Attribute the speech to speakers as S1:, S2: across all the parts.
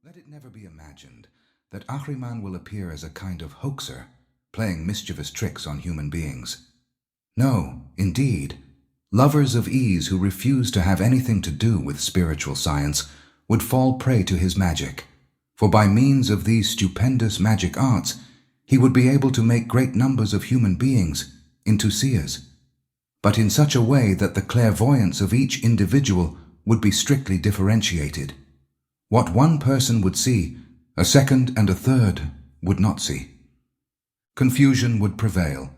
S1: Let it never be imagined that Ahriman will appear as a kind of hoaxer, playing mischievous tricks on human beings. No, indeed, lovers of ease who refuse to have anything to do with spiritual science would fall prey to his magic, for by means of these stupendous magic arts, he would be able to make great numbers of human beings into seers, but in such a way that the clairvoyance of each individual would be strictly differentiated. What one person would see, a second and a third would not see. Confusion would prevail,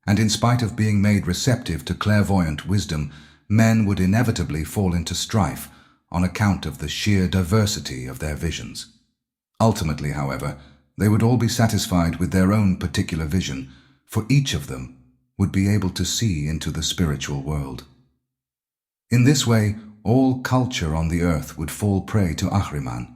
S1: and in spite of being made receptive to clairvoyant wisdom, men would inevitably fall into strife on account of the sheer diversity of their visions. Ultimately, however, they would all be satisfied with their own particular vision, for each of them would be able to see into the spiritual world. In this way, all culture on the earth would fall prey to Ahriman.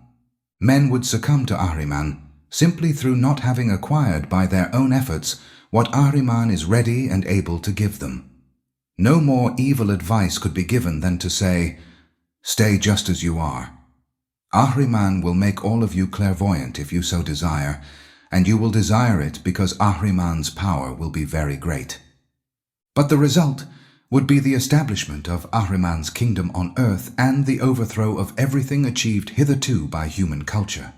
S1: Men would succumb to Ahriman simply through not having acquired by their own efforts what Ahriman is ready and able to give them. No more evil advice could be given than to say, "Stay just as you are." Ahriman will make all of you clairvoyant if you so desire, and you will desire it because Ahriman's power will be very great. But the result would be the establishment of Ahriman's kingdom on earth and the overthrow of everything achieved hitherto by human culture.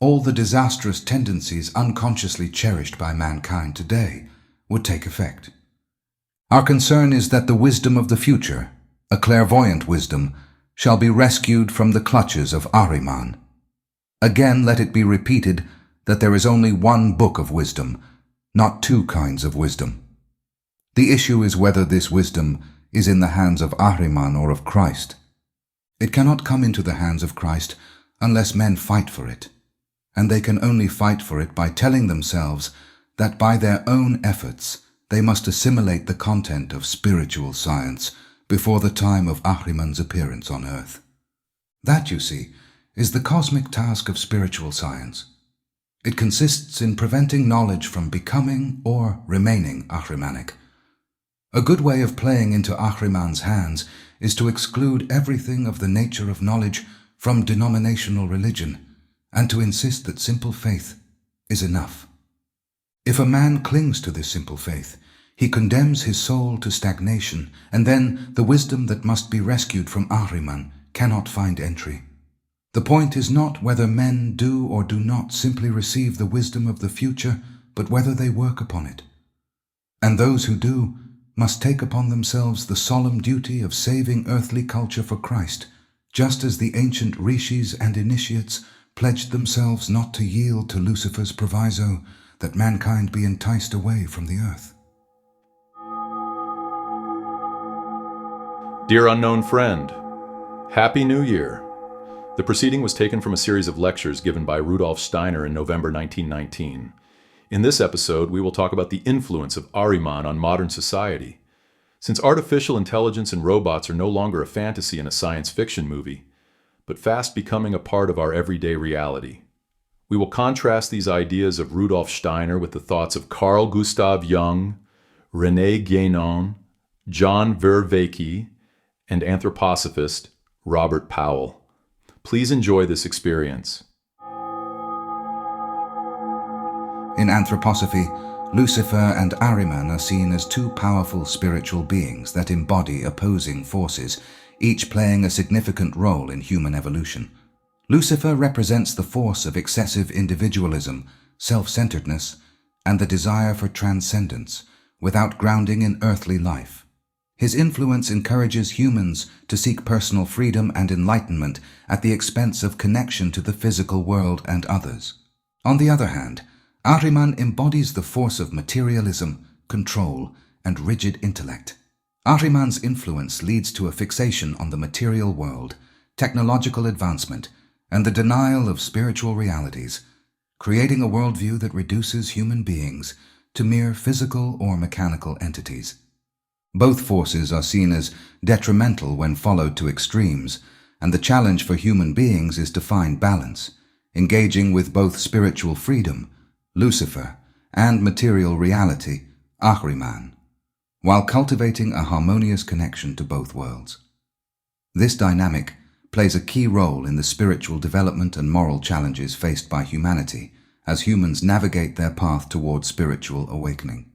S1: All the disastrous tendencies unconsciously cherished by mankind today would take effect. Our concern is that the wisdom of the future, a clairvoyant wisdom, shall be rescued from the clutches of Ahriman. Again, let it be repeated that there is only one book of wisdom, not two kinds of wisdom. The issue is whether this wisdom is in the hands of Ahriman or of Christ. It cannot come into the hands of Christ unless men fight for it, and they can only fight for it by telling themselves that by their own efforts they must assimilate the content of spiritual science before the time of Ahriman's appearance on earth. That, you see, is the cosmic task of spiritual science. It consists in preventing knowledge from becoming or remaining Ahrimanic. A good way of playing into Ahriman's hands is to exclude everything of the nature of knowledge from denominational religion, and to insist that simple faith is enough. If a man clings to this simple faith, he condemns his soul to stagnation, and then the wisdom that must be rescued from Ahriman cannot find entry. The point is not whether men do or do not simply receive the wisdom of the future, but whether they work upon it. And those who do must take upon themselves the solemn duty of saving earthly culture for Christ, just as the ancient rishis and initiates pledged themselves not to yield to Lucifer's proviso that mankind be enticed away from the earth.
S2: Dear unknown friend, Happy New Year. The proceeding was taken from a series of lectures given by Rudolf Steiner in November 1919. In this episode, we will talk about the influence of Ahriman on modern society. Since artificial intelligence and robots are no longer a fantasy in a science fiction movie, but fast becoming a part of our everyday reality, we will contrast these ideas of Rudolf Steiner with the thoughts of Carl Gustav Jung, René Guénon, John Vervaeke, and anthroposophist Robert Powell. Please enjoy this experience.
S1: In anthroposophy, Lucifer and Ahriman are seen as two powerful spiritual beings that embody opposing forces, each playing a significant role in human evolution. Lucifer represents the force of excessive individualism, self-centeredness, and the desire for transcendence, without grounding in earthly life. His influence encourages humans to seek personal freedom and enlightenment at the expense of connection to the physical world and others. On the other hand, Ahriman embodies the force of materialism, control, and rigid intellect. Ahriman's influence leads to a fixation on the material world, technological advancement, and the denial of spiritual realities, creating a worldview that reduces human beings to mere physical or mechanical entities. Both forces are seen as detrimental when followed to extremes, and the challenge for human beings is to find balance, engaging with both spiritual freedom, Lucifer, and material reality, Ahriman, while cultivating a harmonious connection to both worlds. This dynamic plays a key role in the spiritual development and moral challenges faced by humanity as humans navigate their path towards spiritual awakening.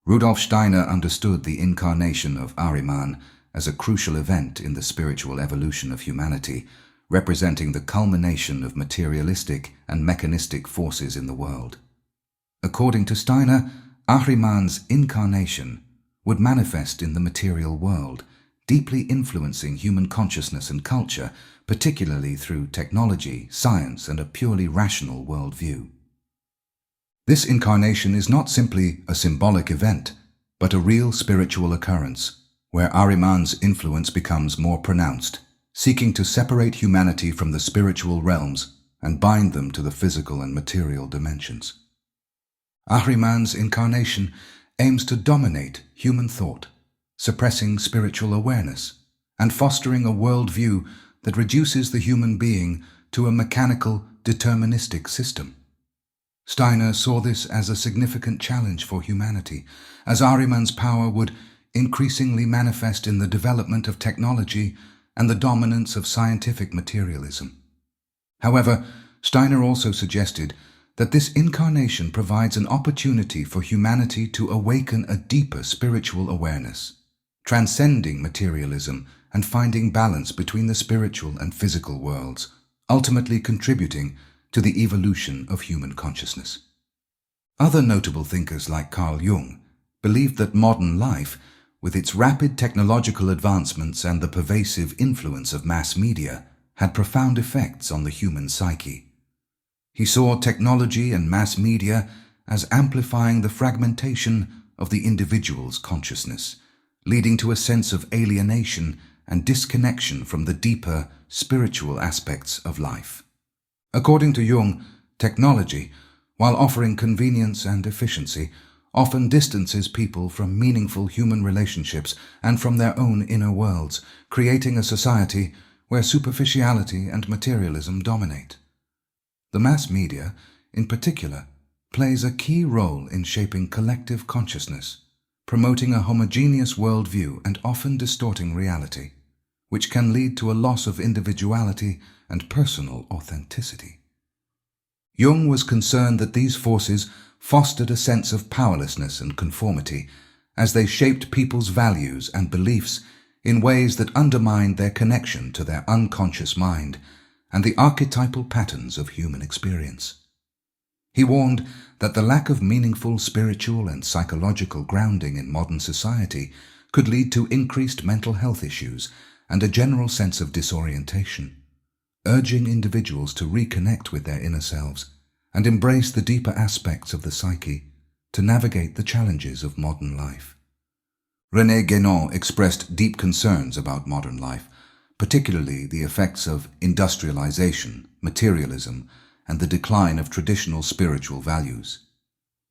S1: Rudolf Steiner understood the incarnation of Ahriman as a crucial event in the spiritual evolution of humanity, representing the culmination of materialistic and mechanistic forces in the world. According to Steiner, Ahriman's incarnation would manifest in the material world, deeply influencing human consciousness and culture, particularly through technology, science, and a purely rational worldview. This incarnation is not simply a symbolic event, but a real spiritual occurrence, where Ahriman's influence becomes more pronounced, seeking to separate humanity from the spiritual realms and bind them to the physical and material dimensions. Ahriman's incarnation aims to dominate human thought, suppressing spiritual awareness, and fostering a worldview that reduces the human being to a mechanical, deterministic system. Steiner saw this as a significant challenge for humanity, as Ahriman's power would increasingly manifest in the development of technology and the dominance of scientific materialism. However, Steiner also suggested that this incarnation provides an opportunity for humanity to awaken a deeper spiritual awareness, transcending materialism and finding balance between the spiritual and physical worlds, ultimately contributing to the evolution of human consciousness. Other notable thinkers like Carl Jung believed that modern life, with its rapid technological advancements and the pervasive influence of mass media, had profound effects on the human psyche. He saw technology and mass media as amplifying the fragmentation of the individual's consciousness, leading to a sense of alienation and disconnection from the deeper spiritual aspects of life. According to Jung, technology, while offering convenience and efficiency, often distances people from meaningful human relationships and from their own inner worlds, creating a society where superficiality and materialism dominate. The mass media, in particular, plays a key role in shaping collective consciousness, promoting a homogeneous worldview and often distorting reality, which can lead to a loss of individuality and personal authenticity. Jung was concerned that these forces fostered a sense of powerlessness and conformity as they shaped people's values and beliefs in ways that undermined their connection to their unconscious mind and the archetypal patterns of human experience. He warned that the lack of meaningful spiritual and psychological grounding in modern society could lead to increased mental health issues and a general sense of disorientation, urging individuals to reconnect with their inner selves and embrace the deeper aspects of the psyche to navigate the challenges of modern life. René Guénon expressed deep concerns about modern life, particularly the effects of industrialization, materialism, and the decline of traditional spiritual values.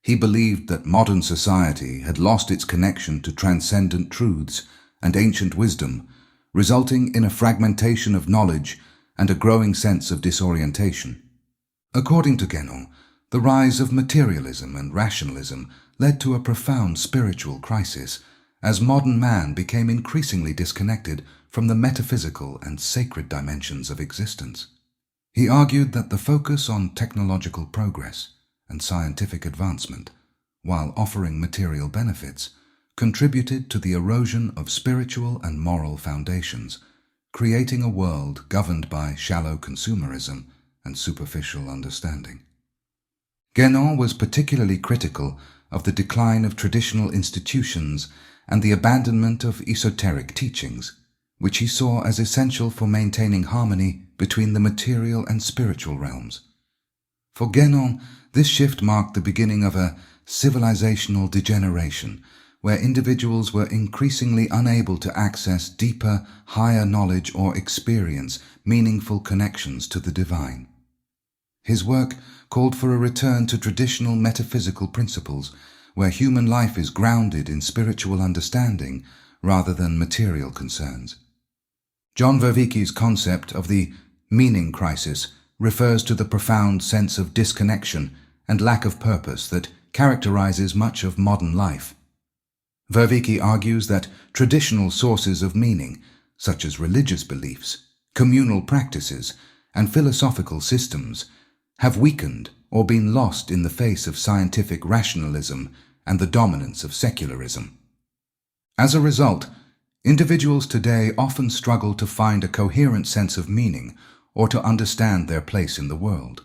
S1: He believed that modern society had lost its connection to transcendent truths and ancient wisdom, resulting in a fragmentation of knowledge and a growing sense of disorientation. According to Guénon, the rise of materialism and rationalism led to a profound spiritual crisis as modern man became increasingly disconnected from the metaphysical and sacred dimensions of existence. He argued that the focus on technological progress and scientific advancement, while offering material benefits, contributed to the erosion of spiritual and moral foundations, creating a world governed by shallow consumerism and superficial understanding. Guénon was particularly critical of the decline of traditional institutions and the abandonment of esoteric teachings, which he saw as essential for maintaining harmony between the material and spiritual realms. For Guénon, this shift marked the beginning of a civilizational degeneration, where individuals were increasingly unable to access deeper, higher knowledge or experience meaningful connections to the divine. His work called for a return to traditional metaphysical principles, where human life is grounded in spiritual understanding rather than material concerns. John Vervaeke's concept of the meaning crisis refers to the profound sense of disconnection and lack of purpose that characterizes much of modern life. Vervaeke argues that traditional sources of meaning, such as religious beliefs, communal practices, and philosophical systems have weakened or been lost in the face of scientific rationalism and the dominance of secularism. As a result, individuals today often struggle to find a coherent sense of meaning or to understand their place in the world.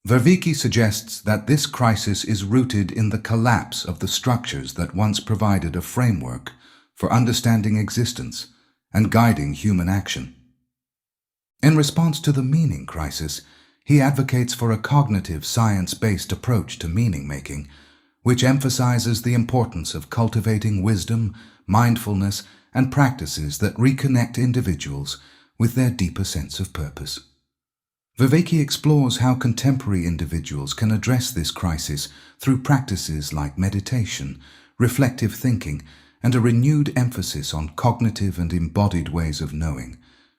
S1: Vervaeke suggests that this crisis is rooted in the collapse of the structures that once provided a framework for understanding existence and guiding human action. In response to the meaning crisis, he advocates for a cognitive, science-based approach to meaning-making, which emphasizes the importance of cultivating wisdom, mindfulness, and practices that reconnect individuals with their deeper sense of purpose. Vervaeke explores how contemporary individuals can address this crisis through practices like meditation, reflective thinking, and a renewed emphasis on cognitive and embodied ways of knowing,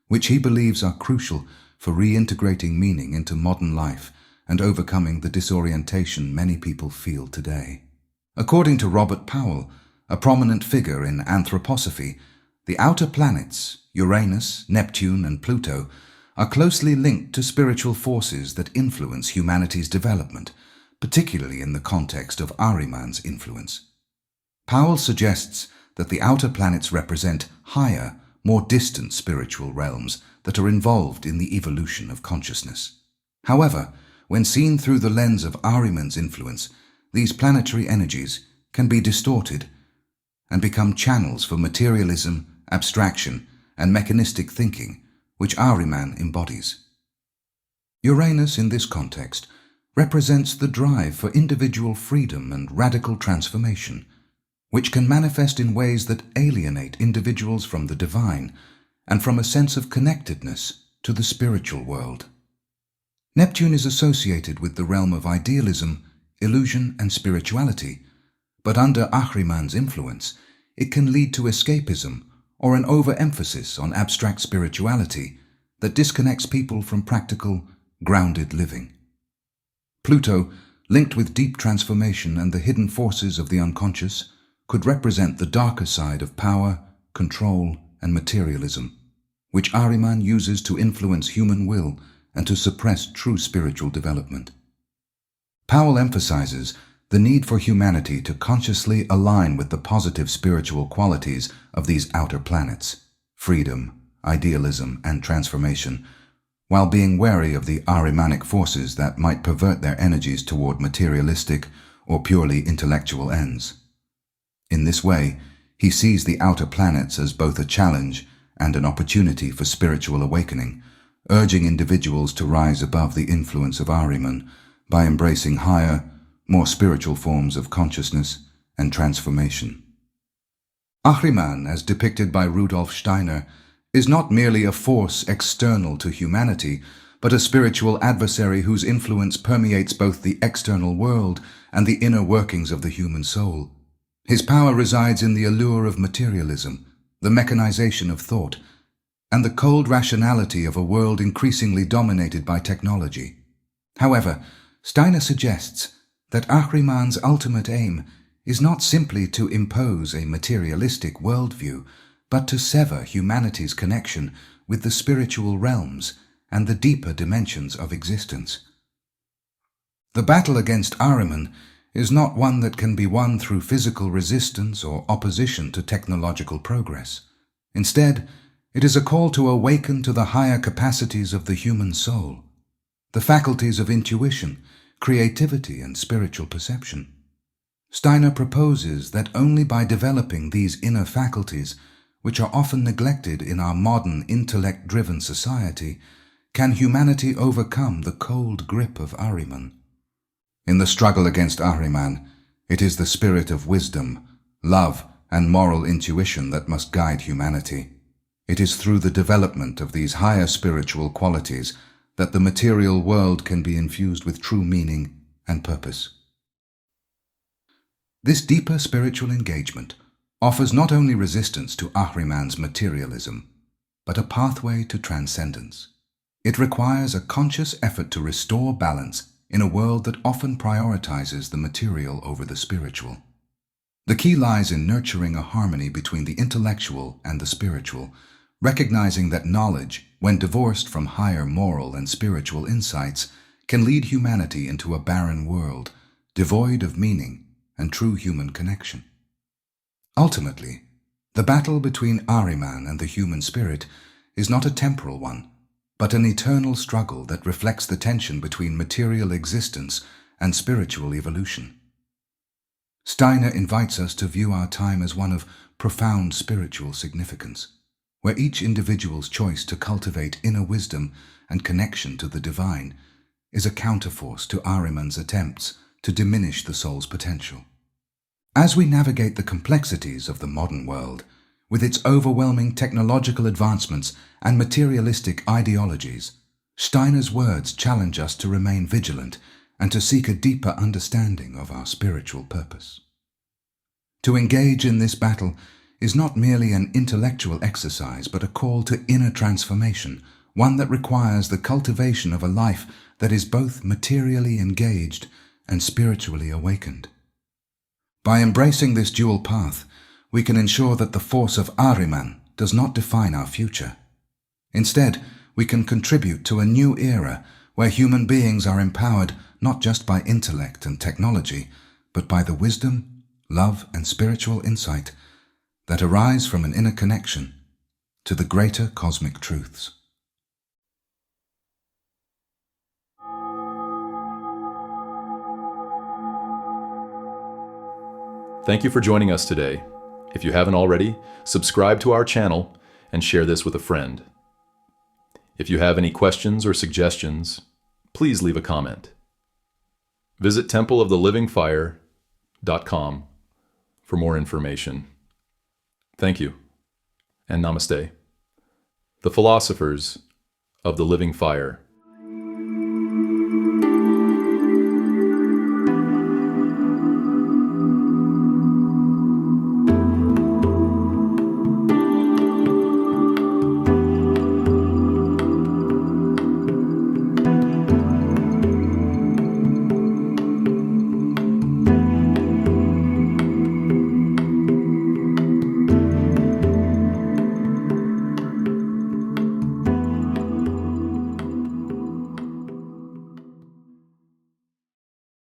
S1: which he believes are crucial for reintegrating meaning into modern life and overcoming the disorientation many people feel today. According to Robert Powell, a prominent figure in anthroposophy, the outer planets, Uranus, Neptune, and Pluto, are closely linked to spiritual forces that influence humanity's development, particularly in the context of Ahriman's influence. Powell suggests that the outer planets represent higher, more distant spiritual realms that are involved in the evolution of consciousness. However, when seen through the lens of Ahriman's influence, these planetary energies can be distorted and become channels for materialism, abstraction, and mechanistic thinking, which Ahriman embodies. Uranus, in this context, represents the drive for individual freedom and radical transformation, which can manifest in ways that alienate individuals from the divine and from a sense of connectedness to the spiritual world. Neptune is associated with the realm of idealism, illusion, and spirituality, but under Ahriman's influence, it can lead to escapism or an overemphasis on abstract spirituality that disconnects people from practical, grounded living. Pluto, linked with deep transformation and the hidden forces of the unconscious, could represent the darker side of power, control, and materialism, which Ahriman uses to influence human will and to suppress true spiritual development. Powell emphasizes the need for humanity to consciously align with the positive spiritual qualities of these outer planets, freedom, idealism, and transformation, while being wary of the Ahrimanic forces that might pervert their energies toward materialistic or purely intellectual ends. In this way, he sees the outer planets as both a challenge and an opportunity for spiritual awakening, urging individuals to rise above the influence of Ahriman by embracing higher, more spiritual forms of consciousness and transformation. Ahriman, as depicted by Rudolf Steiner, is not merely a force external to humanity, but a spiritual adversary whose influence permeates both the external world and the inner workings of the human soul. His power resides in the allure of materialism, the mechanization of thought, and the cold rationality of a world increasingly dominated by technology. However, Steiner suggests that Ahriman's ultimate aim is not simply to impose a materialistic worldview, but to sever humanity's connection with the spiritual realms and the deeper dimensions of existence. The battle against Ahriman is not one that can be won through physical resistance or opposition to technological progress. Instead, it is a call to awaken to the higher capacities of the human soul, the faculties of intuition, creativity, and spiritual perception. Steiner proposes that only by developing these inner faculties, which are often neglected in our modern intellect-driven society, can humanity overcome the cold grip of Ahriman. In the struggle against Ahriman, it is the spirit of wisdom, love, and moral intuition that must guide humanity. It is through the development of these higher spiritual qualities that the material world can be infused with true meaning and purpose. This deeper spiritual engagement offers not only resistance to Ahriman's materialism, but a pathway to transcendence. It requires a conscious effort to restore balance in a world that often prioritizes the material over the spiritual. The key lies in nurturing a harmony between the intellectual and the spiritual, recognizing that knowledge, when divorced from higher moral and spiritual insights, can lead humanity into a barren world, devoid of meaning and true human connection. Ultimately, the battle between Ahriman and the human spirit is not a temporal one, but an eternal struggle that reflects the tension between material existence and spiritual evolution. Steiner invites us to view our time as one of profound spiritual significance, where each individual's choice to cultivate inner wisdom and connection to the divine is a counterforce to Ahriman's attempts to diminish the soul's potential. As we navigate the complexities of the modern world, with its overwhelming technological advancements and materialistic ideologies, Steiner's words challenge us to remain vigilant and to seek a deeper understanding of our spiritual purpose. To engage in this battle is not merely an intellectual exercise, but a call to inner transformation, one that requires the cultivation of a life that is both materially engaged and spiritually awakened. By embracing this dual path, we can ensure that the force of Ahriman does not define our future. Instead, we can contribute to a new era where human beings are empowered not just by intellect and technology, but by the wisdom, love, and spiritual insight that arise from an inner connection to the greater cosmic truths.
S2: Thank you for joining us today. If you haven't already, subscribe to our channel and share this with a friend. If you have any questions or suggestions, please leave a comment. Visit templeofthelivingfire.com for more information. Thank you, and namaste. The Philosophers of the Living Fire.